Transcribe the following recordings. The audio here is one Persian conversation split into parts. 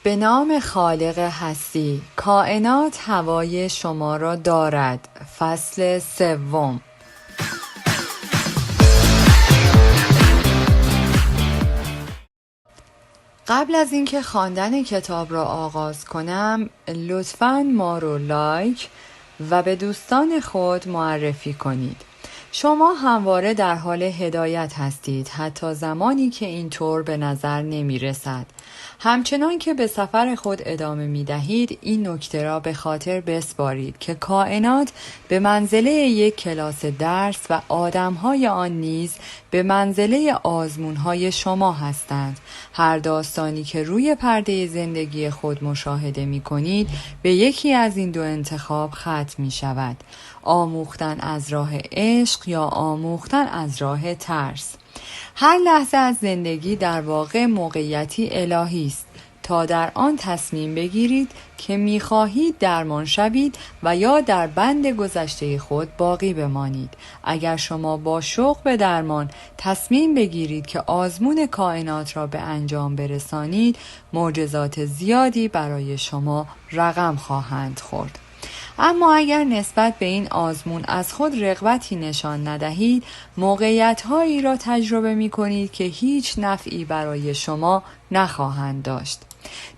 به نام خالق هستی، کائنات هوای شما را دارد. فصل سوم. قبل از اینکه خواندن کتاب را آغاز کنم، لطفاً ما رو لایک و به دوستان خود معرفی کنید. شما همواره در حال هدایت هستید، حتی زمانی که اینطور به نظر نمی رسد. همچنان که به سفر خود ادامه می دهید، این نکته را به خاطر بسپارید که کائنات به منزله یک کلاس درس و آدمهای آن نیز به منزله آزمونهای شما هستند. هر داستانی که روی پرده زندگی خود مشاهده می کنید، به یکی از این دو انتخاب ختم می شود: آموختن از راه عشق یا آموختن از راه ترس. هر لحظه از زندگی در واقع موقعیتی الهی است تا در آن تصمیم بگیرید که می‌خواهید درمان شوید و یا در بند گذشته خود باقی بمانید. اگر شما با شوق به درمان تصمیم بگیرید که آزمون کائنات را به انجام برسانید، معجزات زیادی برای شما رقم خواهند خورد. اما اگر نسبت به این آزمون از خود رغبتی نشان ندهید، موقعیت‌هایی را تجربه می‌کنید که هیچ نفعی برای شما نخواهند داشت.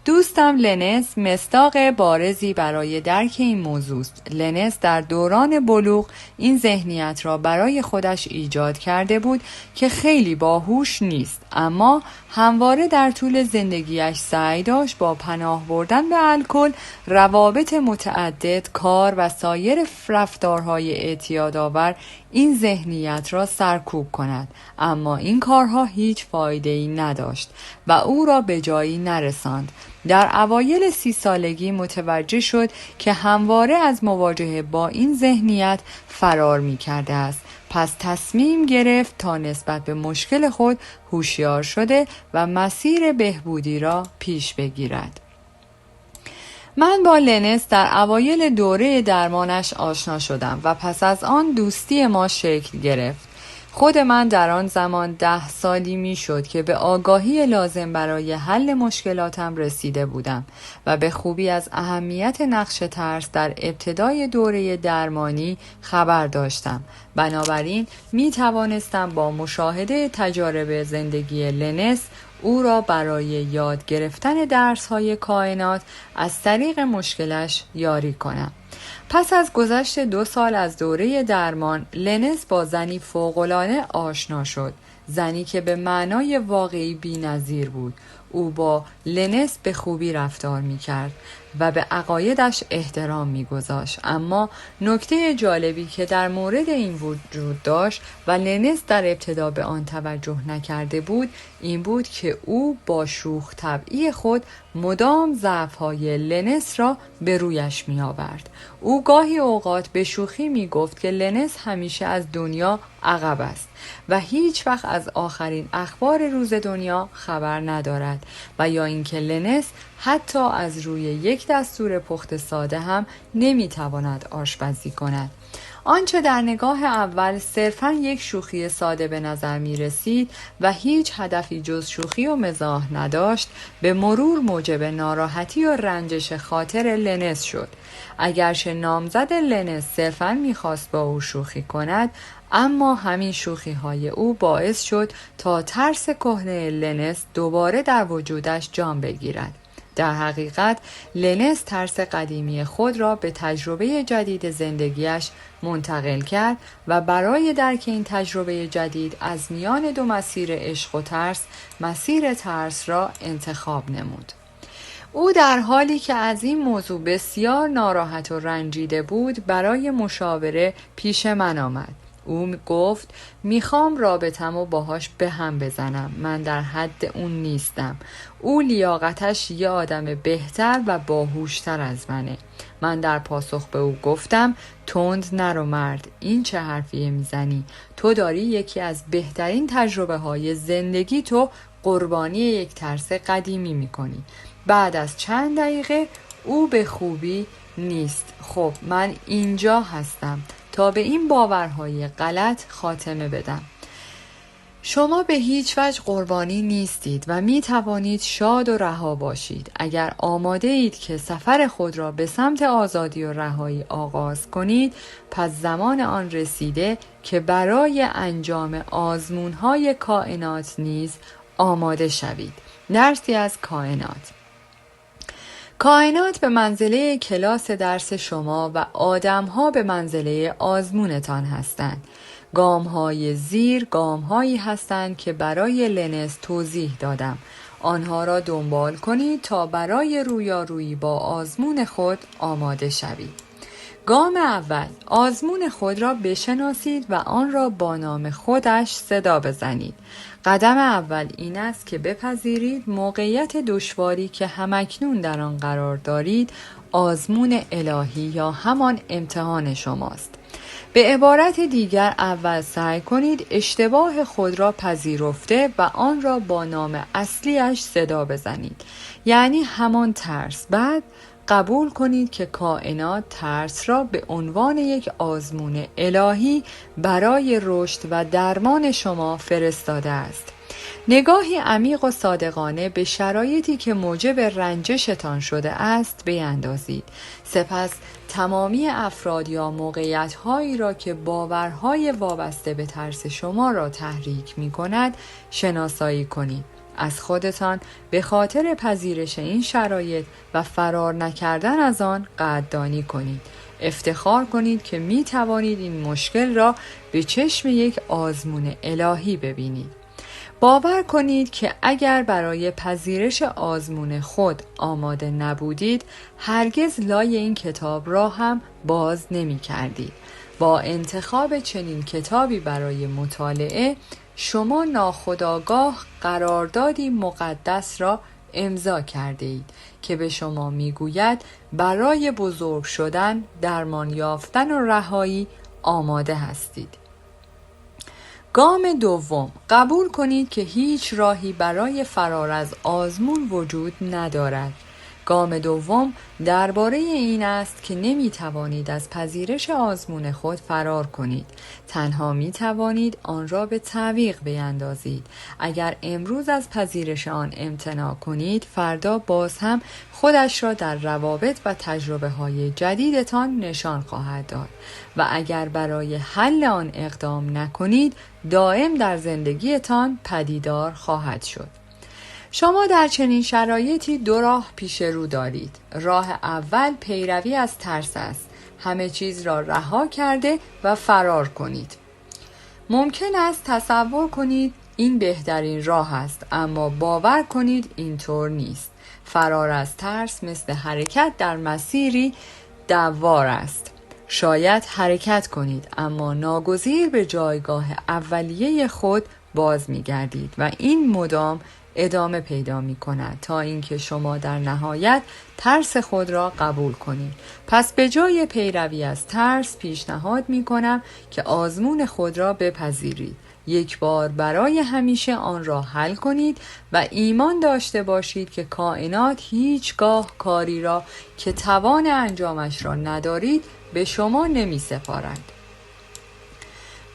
دوستم لنس مصداق بارزی برای درک این موضوع است. لنس در دوران بلوغ این ذهنیت را برای خودش ایجاد کرده بود که خیلی باهوش نیست، اما همواره در طول زندگیش سعی داشت با پناه بردن به الکل، روابط متعدد، کار و سایر رفتارهای اعتیادآور این ذهنیت را سرکوب کند. اما این کارها هیچ فایده‌ای نداشت و او را به جایی نرساند. در اوایل 30 سالگی متوجه شد که همواره از مواجهه با این ذهنیت فرار می کرده است. پس تصمیم گرفت تا نسبت به مشکل خود هوشیار شده و مسیر بهبودی را پیش بگیرد. من با لنس در اوایل دوره درمانش آشنا شدم و پس از آن دوستی ما شکل گرفت. خود من در آن زمان 10 سالی می شد که به آگاهی لازم برای حل مشکلاتم رسیده بودم و به خوبی از اهمیت نقش ترس در ابتدای دوره درمانی خبر داشتم. بنابراین می توانستم با مشاهده تجارب زندگی لنس او را برای یاد گرفتن درس‌های کائنات از طریق مشکلش یاری کنم. پس از گذشت 2 سال از دوره درمان، لنس با زنی فوق‌العاده آشنا شد. زنی که به معنای واقعی بی‌نظیر بود. او با لنس به خوبی رفتار می‌کرد و به عقایدش احترام می‌گذاشت. اما نکته جالبی که در مورد این وجود داشت و لنس در ابتدا به آن توجه نکرده بود، این بود که او با شوخ طبعی خود مدام ضعف‌های لنس را به رویش می‌آورد. او گاهی اوقات به شوخی می‌گفت که لنس همیشه از دنیا عقب است و هیچ وقت از آخرین اخبار روز دنیا خبر ندارد و یا اینکه لنس حتی از روی یک دستور پخت ساده هم نمیتواند آشپزی کند. آنچه در نگاه اول صرفاً یک شوخی ساده به نظر می رسید و هیچ هدفی جز شوخی و مزاح نداشت، به مرور موجب ناراحتی و رنجش خاطر لنس شد. اگرچه نامزد لنس صرفاً می خواست با او شوخی کند، اما همین شوخی های او باعث شد تا ترس کهنه لنس دوباره در وجودش جان بگیرد. در حقیقت لنس ترس قدیمی خود را به تجربه جدید زندگیش منتقل کرد و برای درک این تجربه جدید از میان دو مسیر عشق و ترس، مسیر ترس را انتخاب نمود. او در حالی که از این موضوع بسیار ناراحت و رنجیده بود، برای مشاوره پیش من آمد. او گفت میخوام رابطمو باهاش به هم بزنم. من در حد اون نیستم. او لیاقتش یه آدم بهتر و باهوشتر از منه. من در پاسخ به او گفتم تند نرو مرد، این چه حرفیه میزنی؟ تو داری یکی از بهترین تجربه های زندگی تو قربانی یک ترس قدیمی میکنی. بعد از چند دقیقه او به خوبی نیست. خب من اینجا هستم تا به این باورهای غلط خاتمه بدم. شما به هیچ وجه قربانی نیستید و می توانید شاد و رها باشید. اگر آماده اید که سفر خود را به سمت آزادی و رهایی آغاز کنید، پس زمان آن رسیده که برای انجام آزمون‌های کائنات نیز آماده شوید. درسی از کائنات. کائنات به منزله کلاس درس شما و آدم‌ها به منزله آزمونتان هستند. گام‌های زیر گام‌هایی هستند که برای لنس توضیح دادم. آنها را دنبال کنید تا برای رویارویی با آزمون خود آماده شوید. گام اول، آزمون خود را بشناسید و آن را با نام خودش صدا بزنید. قدم اول این است که بپذیرید موقعیت دشواری که همکنون در آن قرار دارید آزمون الهی یا همان امتحان شماست. به عبارت دیگر اول سعی کنید اشتباه خود را پذیرفته و آن را با نام اصلیش صدا بزنید، یعنی همان ترس. بعد قبول کنید که کائنات ترس را به عنوان یک آزمون الهی برای رشد و درمان شما فرستاده است. نگاهی عمیق و صادقانه به شرایطی که موجب رنجشتان شده است بیندازید. سپس تمامی افراد یا موقعیت‌هایی را که باورهای وابسته به ترس شما را تحریک می‌کند شناسایی کنید. از خودتان به خاطر پذیرش این شرایط و فرار نکردن از آن قدردانی کنید. افتخار کنید که می توانید این مشکل را به چشم یک آزمون الهی ببینید. باور کنید که اگر برای پذیرش آزمون خود آماده نبودید، هرگز لای این کتاب را هم باز نمی کردید. با انتخاب چنین کتابی برای مطالعه، شما ناخودآگاه قراردادی مقدس را امضا کرده اید که به شما میگوید برای بزرگ شدن، درمان یافتن و رهایی آماده هستید. گام دوم، قبول کنید که هیچ راهی برای فرار از آزمون وجود ندارد. گام دوم درباره این است که نمی توانید از پذیرش آزمون خود فرار کنید. تنها می توانید آن را به تعویق بیندازید. اگر امروز از پذیرش آن امتناع کنید، فردا باز هم خودش را در روابط و تجربه های جدیدتان نشان خواهد داد و اگر برای حل آن اقدام نکنید، دائم در زندگیتان پدیدار خواهد شد. شما در چنین شرایطی دو راه پیش رو دارید. راه اول پیروی از ترس است. همه چیز را رها کرده و فرار کنید. ممکن است تصور کنید این بهترین راه است، اما باور کنید اینطور نیست. فرار از ترس مثل حرکت در مسیری دوار است. شاید حرکت کنید، اما ناگزیر به جایگاه اولیه خود باز می گردید و این مدام ادامه پیدا می کند تا اینکه شما در نهایت ترس خود را قبول کنید. پس به جای پیروی از ترس پیشنهاد می کنم که آزمون خود را بپذیرید. یک بار برای همیشه آن را حل کنید و ایمان داشته باشید که کائنات هیچگاه کاری را که توان انجامش را ندارید به شما نمی سپارد.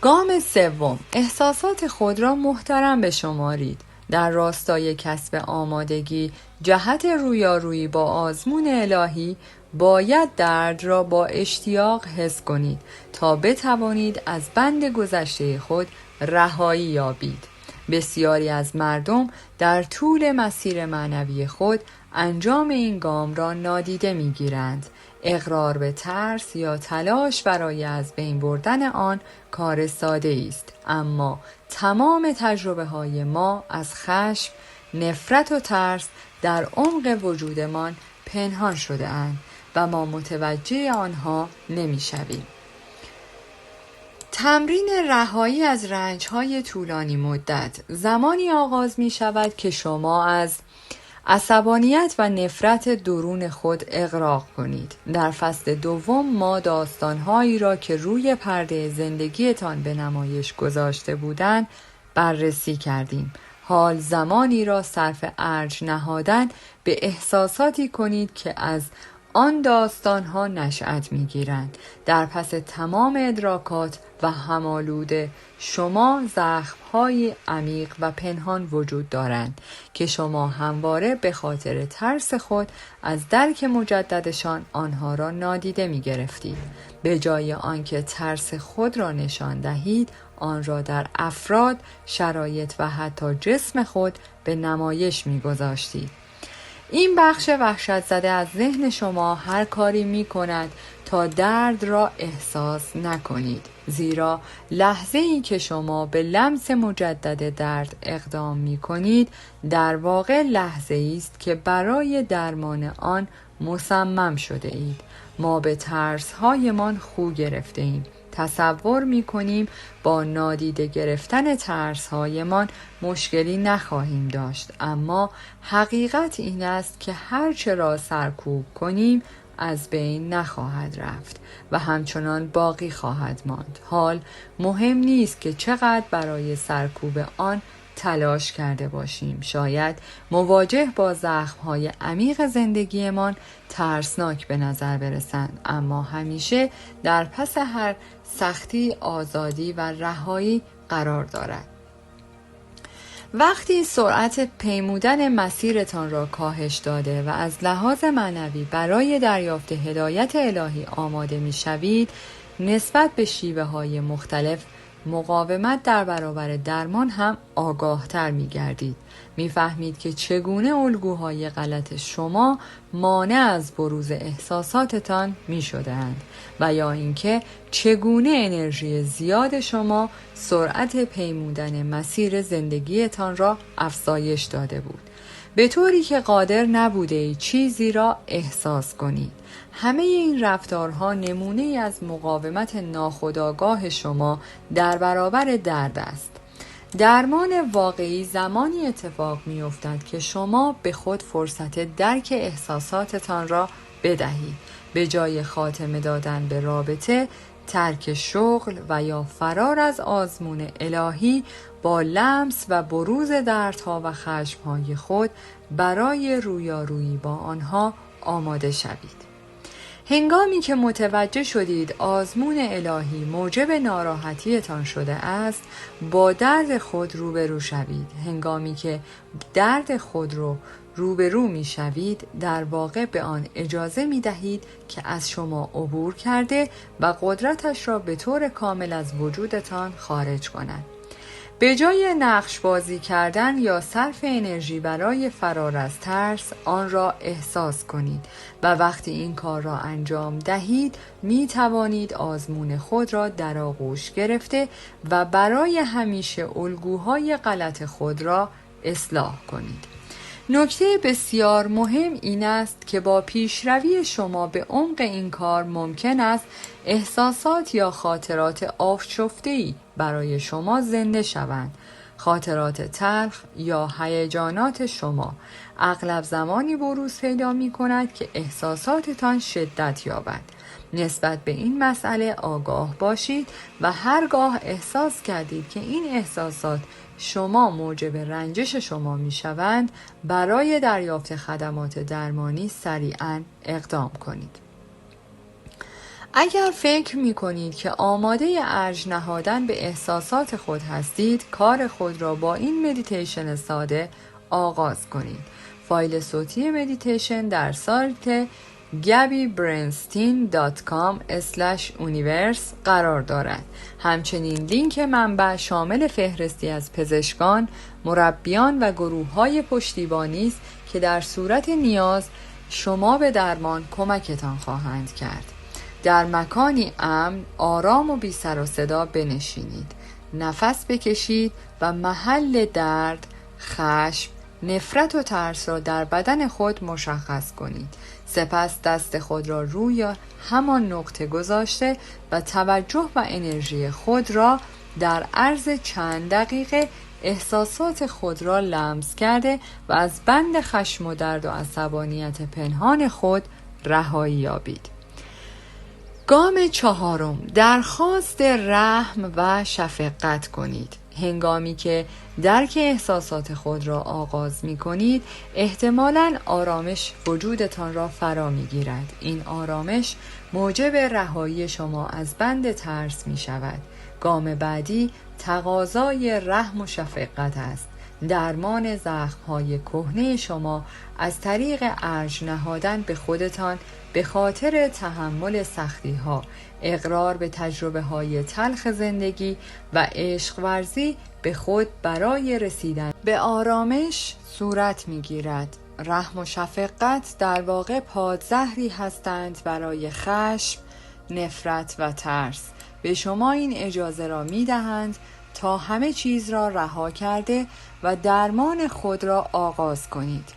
گام سوم، احساسات خود را محترم بشمارید. در راستای کسب آمادگی جهت رویارویی با آزمون الهی باید درد را با اشتیاق حس کنید تا بتوانید از بند گذشته خود رهایی یابید. بسیاری از مردم در طول مسیر معنوی خود انجام این گام را نادیده می‌گیرند. اقرار به ترس یا تلاش برای از بین بردن آن کار ساده است، اما تمام تجربه های ما از خشم، نفرت و ترس در عمق وجودمان پنهان شده اند و ما متوجه آنها نمی شویم. تمرین رهایی از رنج‌های طولانی مدت زمانی آغاز می شود که شما از عصبانیت و نفرت درون خود اغراق کنید. در فصل دوم ما داستان‌هایی را که روی پرده زندگیتان به نمایش گذاشته بودند بررسی کردیم. حال زمانی را صرف ارج نهادن به احساساتی کنید که از آن داستان‌ها نشأت می‌گیرند. در پس تمام ادراکات و همالود شما زخم‌های عمیق و پنهان وجود دارند که شما همواره به خاطر ترس خود از درک مجددشان آنها را نادیده می‌گرفتید. به جای آنکه ترس خود را نشان دهید، آن را در افراد، شرایط و حتی جسم خود به نمایش می‌گذاشتید. این بخش وحشت زده از ذهن شما هر کاری می کند تا درد را احساس نکنید، زیرا لحظه ای که شما به لمس مجدد درد اقدام می کنید در واقع لحظه است که برای درمان آن مصمم شده اید. ما به ترس هایمان خو گرفته ایم. تصور می کنیم با نادیده گرفتن ترس هایمان مشکلی نخواهیم داشت، اما حقیقت این است که هرچه را سرکوب کنیم از بین نخواهد رفت و همچنان باقی خواهد ماند. حال مهم نیست که چقدر برای سرکوب آن تلاش کرده باشیم. شاید مواجه با زخم‌های عمیق زندگیمان ترسناک به نظر برسند، اما همیشه در پس هر سختی آزادی و رهایی قرار دارد. وقتی سرعت پیمودن مسیرتان را کاهش داده و از لحاظ معنوی برای دریافت هدایت الهی آماده می‌شوید، نسبت به شیوه‌های مختلف مقاومت در برابر درمان هم آگاه‌تر می‌گردید. می‌فهمید که چگونه الگوهای غلط شما مانع از بروز احساساتتان می‌شدند و یا اینکه چگونه انرژی زیاد شما سرعت پیمودن مسیر زندگیتان را افزایش داده بود، به طوری که قادر نبودید چیزی را احساس کنید. همه این رفتارها نمونه از مقاومت ناخودآگاه شما در برابر درد است. درمان واقعی زمانی اتفاق می‌افتد که شما به خود فرصت درک احساساتتان را بدهید. به جای خاتمه دادن به رابطه، ترک شغل و یا فرار از آزمون الهی، با لمس و بروز دردها و خشم‌های خود برای رویارویی با آنها آماده شوید. هنگامی که متوجه شدید آزمون الهی موجب ناراحتیتان شده است، با درد خود روبرو شوید. هنگامی که درد خود رو روبرو می شوید، در واقع به آن اجازه می دهید که از شما عبور کرده و قدرتش را به طور کامل از وجودتان خارج کند. به جای نقش بازی کردن یا صرف انرژی برای فرار از ترس، آن را احساس کنید و وقتی این کار را انجام دهید می توانید آزمون خود را در آغوش گرفته و برای همیشه الگوهای غلط خود را اصلاح کنید. نکته بسیار مهم این است که با پیشروی شما به عمق این کار ممکن است احساسات یا خاطرات آشفته‌ای برای شما زنده شوند. خاطرات تلخ یا هیجانات شما اغلب زمانی بروز پیدا می کند که احساساتتان شدت یابد. نسبت به این مسئله آگاه باشید و هرگاه احساس کردید که این احساسات شما موجب رنجش شما می شوند، برای دریافت خدمات درمانی سریعاً اقدام کنید. اگر فکر می کنید که آماده ارج نهادن به احساسات خود هستید، کار خود را با این مدیتیشن ساده آغاز کنید. فایل صوتی مدیتیشن در سایت gabybrainstein.com/universe قرار دارد. همچنین لینک منبع شامل فهرستی از پزشکان، مربیان و گروه‌های پشتیبانی است که در صورت نیاز شما به درمان کمکتان خواهند کرد. در مکانی امن، آرام و بی سر و صدا بنشینید. نفس بکشید و محل درد، خشم، نفرت و ترس را در بدن خود مشخص کنید. سپس دست خود را روی همان نقطه گذاشته و توجه و انرژی خود را در عرض چند دقیقه احساسات خود را لمس کرده و از بند خشم و درد و عصبانیت پنهان خود رهایی یابید. گام 4، درخواست رحم و شفقت کنید. هنگامی که درک احساسات خود را آغاز می کنید، احتمالاً آرامش وجودتان را فرا می گیرد. این آرامش موجب رهایی شما از بند ترس می شود. گام بعدی تقاضای رحم و شفقت است. درمان زخم‌های کهنه شما از طریق ارج نهادن به خودتان به خاطر تحمل سختی‌ها، اقرار به تجربه‌های تلخ زندگی و عشق ورزی به خود برای رسیدن به آرامش صورت می‌گیرد. رحم و شفقت در واقع پادزهری هستند برای خشم، نفرت و ترس. به شما این اجازه را می‌دهند تا همه چیز را رها کرده و درمان خود را آغاز کنید.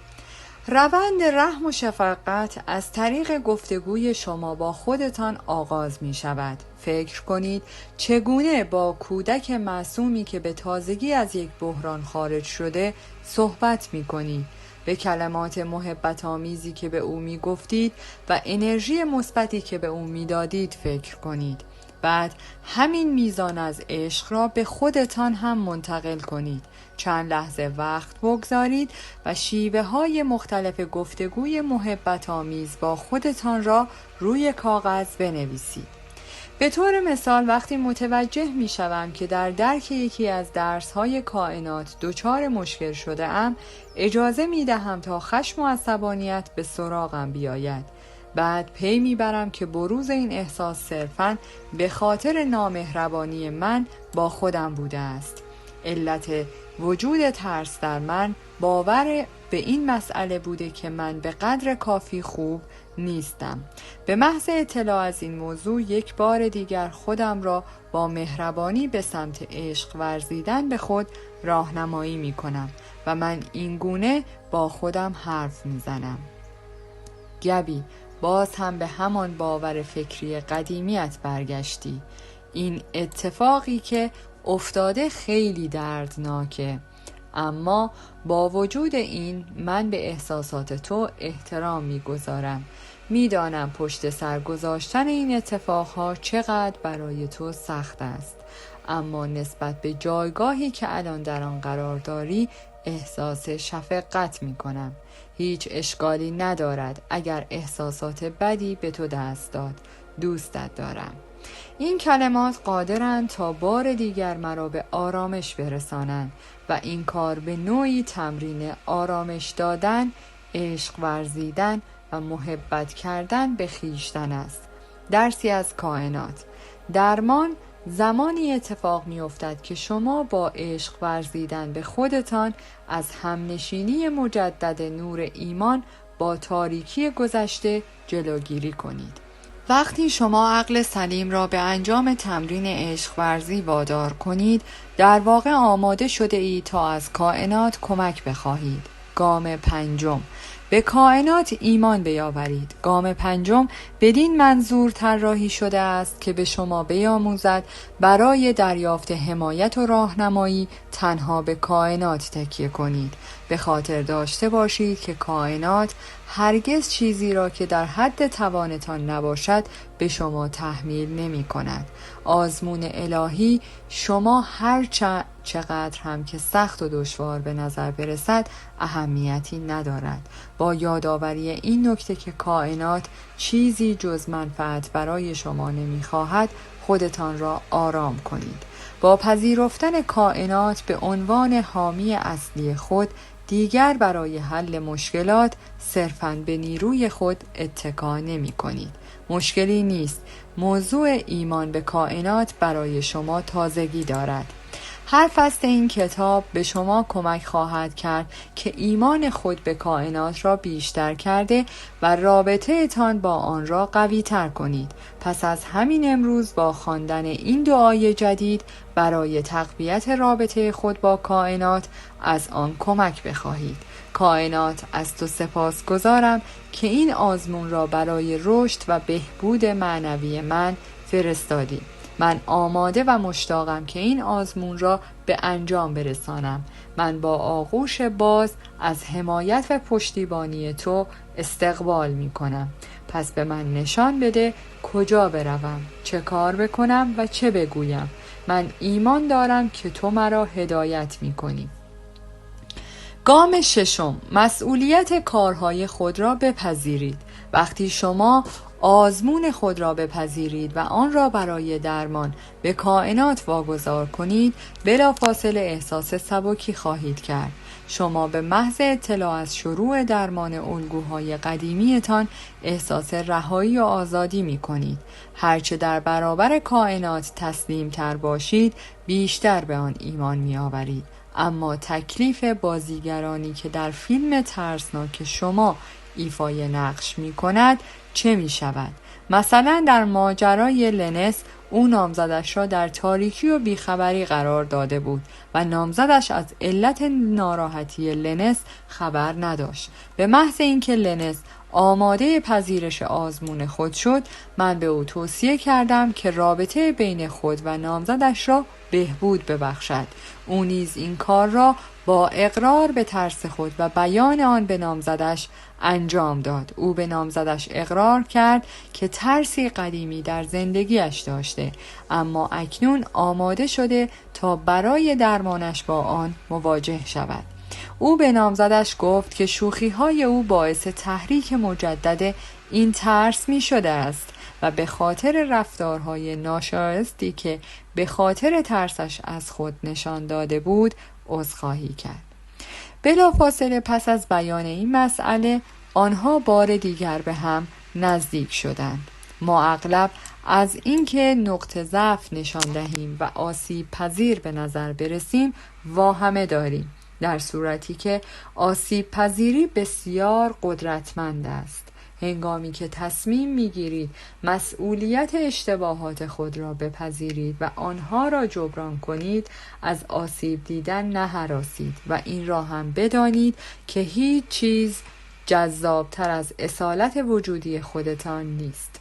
روند رحم و شفقت از طریق گفتگوی شما با خودتان آغاز می شود. فکر کنید چگونه با کودک معصومی که به تازگی از یک بحران خارج شده صحبت می کنید. به کلمات محبت آمیزی که به او می گفتید و انرژی مثبتی که به او می دادید فکر کنید. بعد همین میزان از عشق را به خودتان هم منتقل کنید. چند لحظه وقت بگذارید و شیوه های مختلف گفتگوی محبت آمیز با خودتان را روی کاغذ بنویسید. به طور مثال وقتی متوجه می شوم که در درک یکی از درس های کائنات دچار مشکل شده ام، اجازه می دهم تا خشم و عصبانیت به سراغم بیاید. بعد پی میبرم که بروز این احساس صرفاً به خاطر نامهربانی من با خودم بوده است. علت وجود ترس در من باور به این مسئله بوده که من به قدر کافی خوب نیستم. به محض اطلاع از این موضوع یک بار دیگر خودم را با مهربانی به سمت عشق ورزیدن به خود راهنمایی می کنم و من این گونه با خودم حرف می زنم: گبی، باز هم به همان باور فکری قدیمیت برگشتی. این اتفاقی که افتاده خیلی دردناکه، اما با وجود این من به احساسات تو احترام میگذارم. میدانم پشت سر گذاشتن این اتفاقها چقدر برای تو سخت است، اما نسبت به جایگاهی که الان در آن قرار داری احساس شفقت می کنم. هیچ اشکالی ندارد اگر احساسات بدی به تو دست داد. دوستت دارم. این کلمات قادرند تا بار دیگر مرا به آرامش برسانند و این کار به نوعی تمرین آرامش دادن، عشق ورزیدن و محبت کردن به خویشتن است. درسی از کائنات: درمان زمانی اتفاق می افتد که شما با عشق ورزیدن به خودتان از همنشینی مجدد نور ایمان با تاریکی گذشته جلوگیری کنید. وقتی شما عقل سلیم را به انجام تمرین عشق ورزی وادار کنید، در واقع آماده شده اید تا از کائنات کمک بخواهید. گام پنجم: به کائنات ایمان بیاورید. گام پنجم بدین منظور طراحی شده است که به شما بیاموزد برای دریافت حمایت و راهنمایی تنها به کائنات تکیه کنید. به خاطر داشته باشید که کائنات هرگز چیزی را که در حد توانتان نباشد به شما تحمیل نمی کند. آزمون الهی شما هر چقدر هم که سخت و دشوار به نظر برسد اهمیتی ندارد. با یادآوری این نکته که کائنات چیزی جز منفعت برای شما نمی‌خواهد، خودتان را آرام کنید. با پذیرفتن کائنات به عنوان حامی اصلی خود، دیگر برای حل مشکلات صرفاً به نیروی خود اتکا نمی کنید. مشکلی نیست. موضوع ایمان به کائنات برای شما تازگی دارد. هر فصل این کتاب به شما کمک خواهد کرد که ایمان خود به کائنات را بیشتر کرده و رابطه تان با آن را قوی تر کنید. پس از همین امروز با خواندن این دعای جدید برای تقویت رابطه خود با کائنات از آن کمک بخواهید. کائنات، از تو سپاسگزارم که این آزمون را برای رشد و بهبود معنوی من فرستادی. من آماده و مشتاقم که این آزمون را به انجام برسانم. من با آغوش باز از حمایت و پشتیبانی تو استقبال می کنم. پس به من نشان بده کجا بروم، چه کار بکنم و چه بگویم. من ایمان دارم که تو مرا هدایت می‌کنی. گام ششم، مسئولیت کارهای خود را بپذیرید. وقتی شما آزمون خود را بپذیرید و آن را برای درمان به کائنات واگذار کنید، بلافاصله احساس سبکی خواهید کرد. شما به محض اطلاع از شروع درمان الگوهای قدیمیتان احساس رهایی و آزادی می کنید. هرچه در برابر کائنات تسلیم تر باشید، بیشتر به آن ایمان می آورید. اما تکلیف بازیگرانی که در فیلم ترسناک شما ایفای نقش می کند چه می شود؟ مثلا در ماجرای لنس، او نامزدش را در تاریکی و بیخبری قرار داده بود و نامزدش از علت ناراحتی لنس خبر نداشت. به محض اینکه لنس آماده پذیرش آزمون خود شد، من به او توصیه کردم که رابطه بین خود و نامزدش را بهبود ببخشد. او نیز این کار را با اقرار به ترس خود و بیان آن به نامزدش انجام داد. او به نامزدش اقرار کرد که ترسی قدیمی در زندگیش داشته، اما اکنون آماده شده تا برای درمانش با آن مواجه شود. او به نامزدش گفت که شوخی‌های او باعث تحریک مجدد این ترس می شده است و به خاطر رفتارهای ناشایستی که به خاطر ترسش از خود نشان داده بود عذرخواهی کرد. بلافاصله پس از بیان این مسئله آنها بار دیگر به هم نزدیک شدند. ما اغلب از اینکه نقطه ضعف نشان دهیم و آسیب پذیر به نظر برسیم واهمه داریم، در صورتی که آسیب پذیری بسیار قدرتمند است. هنگامی که تصمیم میگیرید مسئولیت اشتباهات خود را بپذیرید و آنها را جبران کنید، از آسیب دیدن نهراسید و این را هم بدانید که هیچ چیز جذابتر از اصالت وجودی خودتان نیست.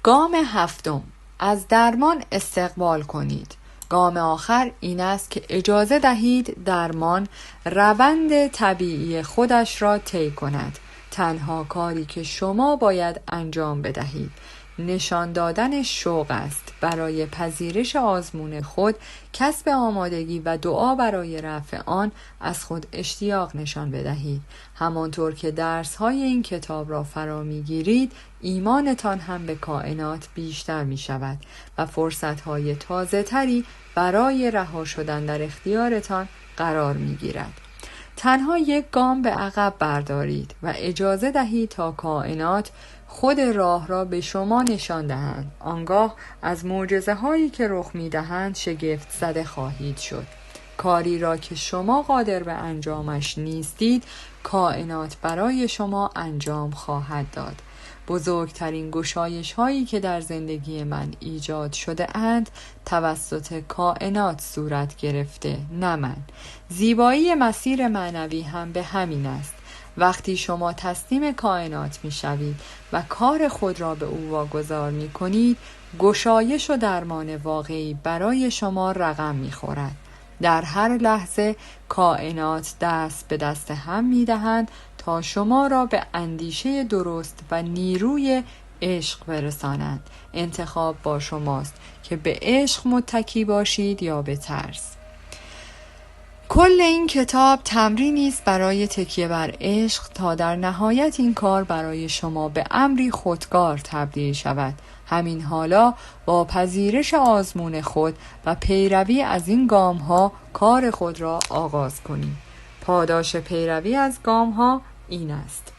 گام هفتم، از درمان استقبال کنید. گام آخر این است که اجازه دهید درمان روند طبیعی خودش را طی کند. تنها کاری که شما باید انجام بدهید نشان دادن شوق است. برای پذیرش آزمون خود کسب آمادگی و دعا برای رفع آن از خود اشتیاق نشان بدهید. همانطور که درس‌های این کتاب را فرا می‌گیرید، ایمانتان هم به کائنات بیشتر می‌شود و فرصت‌های تازه‌تری برای رها شدن در اختیارتان قرار می‌گیرد. تنها یک گام به عقب بردارید و اجازه دهید تا کائنات خود راه را به شما نشان دهند. آنگاه از معجزه‌هایی که رخ می‌دهند شگفت زده خواهید شد. کاری را که شما قادر به انجامش نیستید، کائنات برای شما انجام خواهد داد. بزرگترین گشایش هایی که در زندگی من ایجاد شده اند توسط کائنات صورت گرفته، نه من. زیبایی مسیر معنوی هم به همین است. وقتی شما تسلیم کائنات می شوید و کار خود را به او واگذار می کنید، گشایش و درمان واقعی برای شما رقم می خورد. در هر لحظه کائنات دست به دست هم می دهند تا شما را به اندیشه درست و نیروی عشق برسانند. انتخاب با شماست که به عشق متکی باشید یا به ترس. کل این کتاب تمرینی است برای تکیه بر عشق تا در نهایت این کار برای شما به امری خودکار تبدیل شود. همین حالا با پذیرش آزمون خود و پیروی از این گام ها کار خود را آغاز کنید. پاداش پیروی از گام ها این است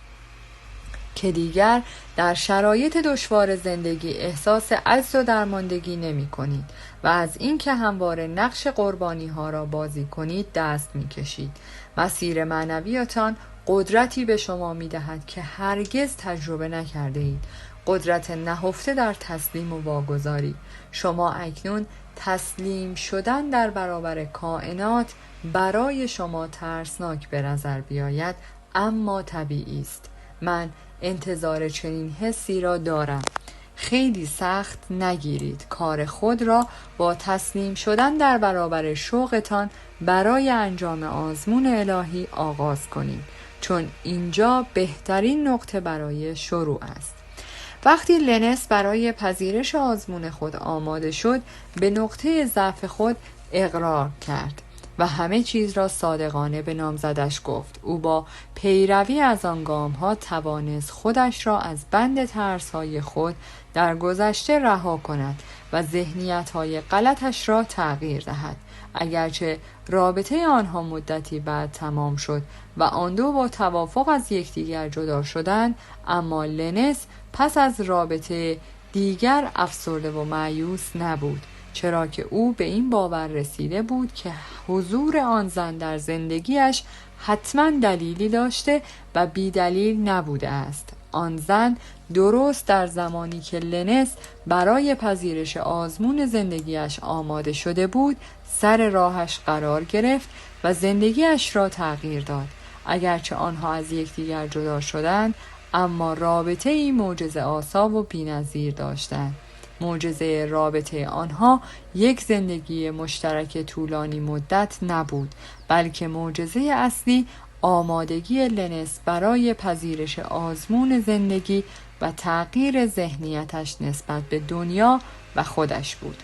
که دیگر در شرایط دشوار زندگی احساس عجز و درماندگی نمی کنید و از اینکه همواره نقش قربانی ها را بازی کنید دست می کشید. مسیر معنویتان قدرتی به شما می دهد که هرگز تجربه نکرده اید. قدرت نهفته در تسلیم و واگذاری. شما اکنون تسلیم شدن در برابر کائنات برای شما ترسناک به نظر بیاید، اما طبیعی است. من انتظار چنین حسی را دارم. خیلی سخت نگیرید. کار خود را با تسلیم شدن در برابر شوقتان برای انجام آزمون الهی آغاز کنید، چون اینجا بهترین نقطه برای شروع است. وقتی لنس برای پذیرش آزمون خود آماده شد، به نقطه ضعف خود اقرار کرد و همه چیز را صادقانه به نامزدش گفت. او با پیروی از آن گام‌ها توانست خودش را از بند ترس‌های خود در گذشته رها کند و ذهنیت‌های غلطش را تغییر دهد. اگرچه رابطه آنها مدتی بعد تمام شد و آن دو با توافق از یکدیگر جدا شدند، اما لنس پس از رابطه دیگر افسرده و مایوس نبود، چرا که او به این باور رسیده بود که حضور آن زن در زندگیش حتما دلیلی داشته و بی دلیل نبوده است. آن زن درست در زمانی که لنس برای پذیرش آزمون زندگیش آماده شده بود، سر راهش قرار گرفت و زندگیش را تغییر داد. اگرچه آنها از یکدیگر جدا شدند، اما رابطه ای معجزه آسا و بی‌نظیر داشتند. معجزه رابطه آنها یک زندگی مشترک طولانی مدت نبود، بلکه معجزه اصلی آمادگی لنس برای پذیرش آزمون زندگی و تغییر ذهنیتش نسبت به دنیا و خودش بود.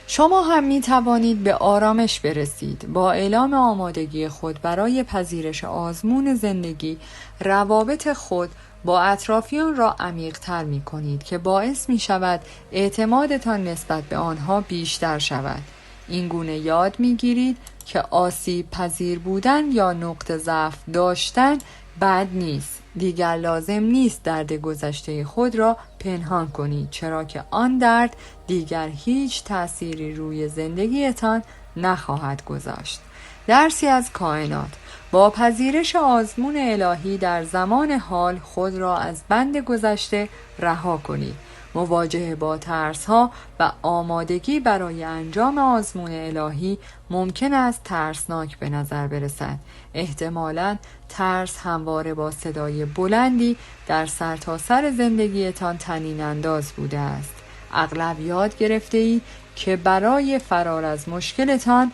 شما هم می توانید به آرامش برسید. با اعلام آمادگی خود برای پذیرش آزمون زندگی، روابط خود با اطرافیان را عمیق‌تر می کنید که باعث می شود اعتمادتان نسبت به آنها بیشتر شود. این گونه یاد می گیرید که آسیب پذیر بودن یا نقطه ضعف داشتن بد نیست. دیگر لازم نیست درد گذشته خود را پنهان کنید، چرا که آن درد دیگر هیچ تأثیری روی زندگیتان نخواهد گذاشت. درسی از کائنات: با پذیرش آزمون الهی در زمان حال خود را از بند گذشته رها کنید. مواجهه با ترس‌ها و آمادگی برای انجام آزمون الهی ممکن است ترسناک به نظر برسد. احتمالاً ترس همواره با صدای بلندی در سرتاسر زندگیتان طنین انداز بوده است. اغلب یاد گرفته اید که برای فرار از مشکلتان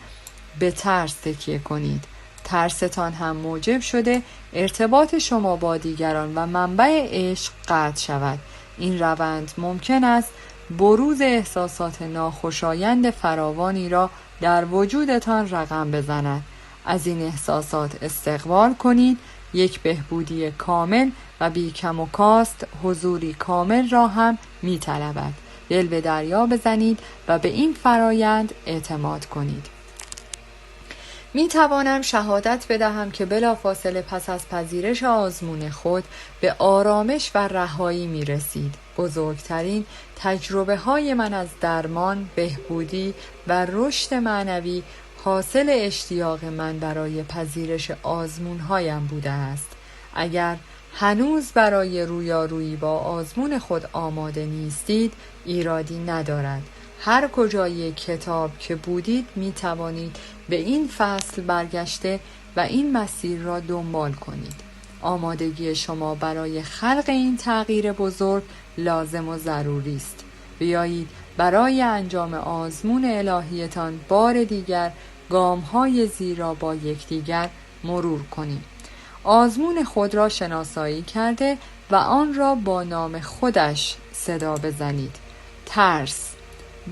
به ترس تکیه کنید. ترستان هم موجب شده ارتباط شما با دیگران و منبع عشق قطع شود. این روند ممکن است بروز احساسات ناخوشایند فراوانی را در وجودتان رقم بزند. از این احساسات استقبال کنید. یک بهبودی کامل و بی کم و کاست حضوری کامل را هم می طلبد. دل به دریا بزنید و به این فرایند اعتماد کنید. می توانم شهادت بدهم که بلافاصله پس از پذیرش آزمون خود به آرامش و رهایی می رسید. بزرگترین تجربه های من از درمان، بهبودی و رشد معنوی حاصل اشتیاق من برای پذیرش آزمون هایم بوده است. اگر هنوز برای رویارویی با آزمون خود آماده نیستید، ایرادی ندارد. هر کجای کتاب که بودید می توانید به این فصل برگشته و این مسیر را دنبال کنید. آمادگی شما برای خلق این تغییر بزرگ لازم و ضروری است. بیایید برای انجام آزمون الهیتان بار دیگر گام‌های زیرا با یکدیگر مرور کنیم. آزمون خود را شناسایی کرده و آن را با نام خودش صدا بزنید. ترس.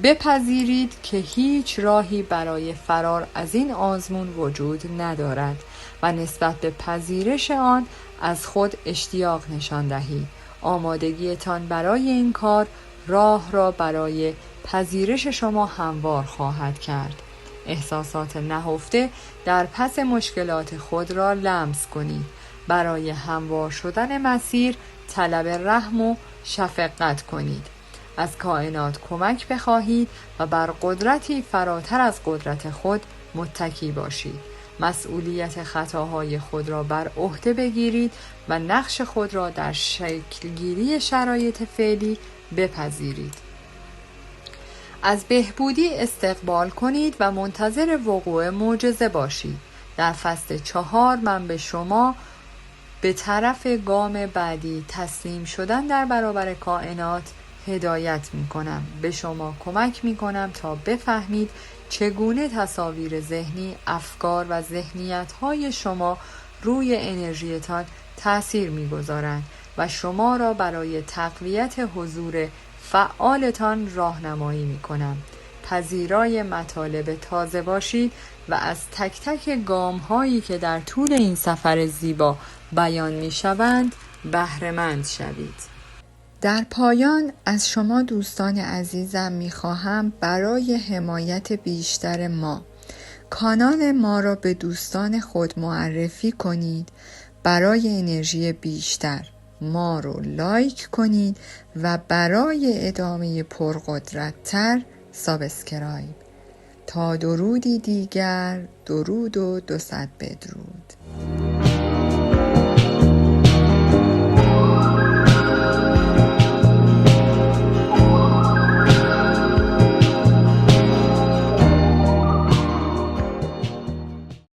بپذیرید که هیچ راهی برای فرار از این آزمون وجود ندارد و نسبت به پذیرش آن از خود اشتیاق نشان دهید. آمادگیتان برای این کار راه را برای پذیرش شما هموار خواهد کرد. احساسات نهفته در پس مشکلات خود را لمس کنید. برای هموار شدن مسیر طلب رحم و شفقت کنید. از کائنات کمک بخواهید و بر قدرتی فراتر از قدرت خود متکی باشید. مسئولیت خطاهای خود را بر عهده بگیرید و نقش خود را در شکلگیری شرایط فعلی بپذیرید. از بهبودی استقبال کنید و منتظر وقوع معجزه باشید. در فصل 4 من به شما به طرف گام بعدی تسلیم شدن در برابر کائنات هدایت می کنم. به شما کمک می کنم تا بفهمید چگونه تصاویر ذهنی، افکار و ذهنیت های شما روی انرژیتان تأثیر می گذارند. و شما را برای تقویت حضور فعالتان راهنمایی می‌کنم. پذیرای مطالب تازه باشید و از تک تک گام هایی که در طول این سفر زیبا بیان می شوند بهره مند شوید. در پایان از شما دوستان عزیزم می خواهم برای حمایت بیشتر ما کانال ما را به دوستان خود معرفی کنید. برای انرژی بیشتر ما رو لایک کنید و برای ادامه پرقدرت‌تر سابسکرایب. تا درودی دیگر، درود و 200 بدرود.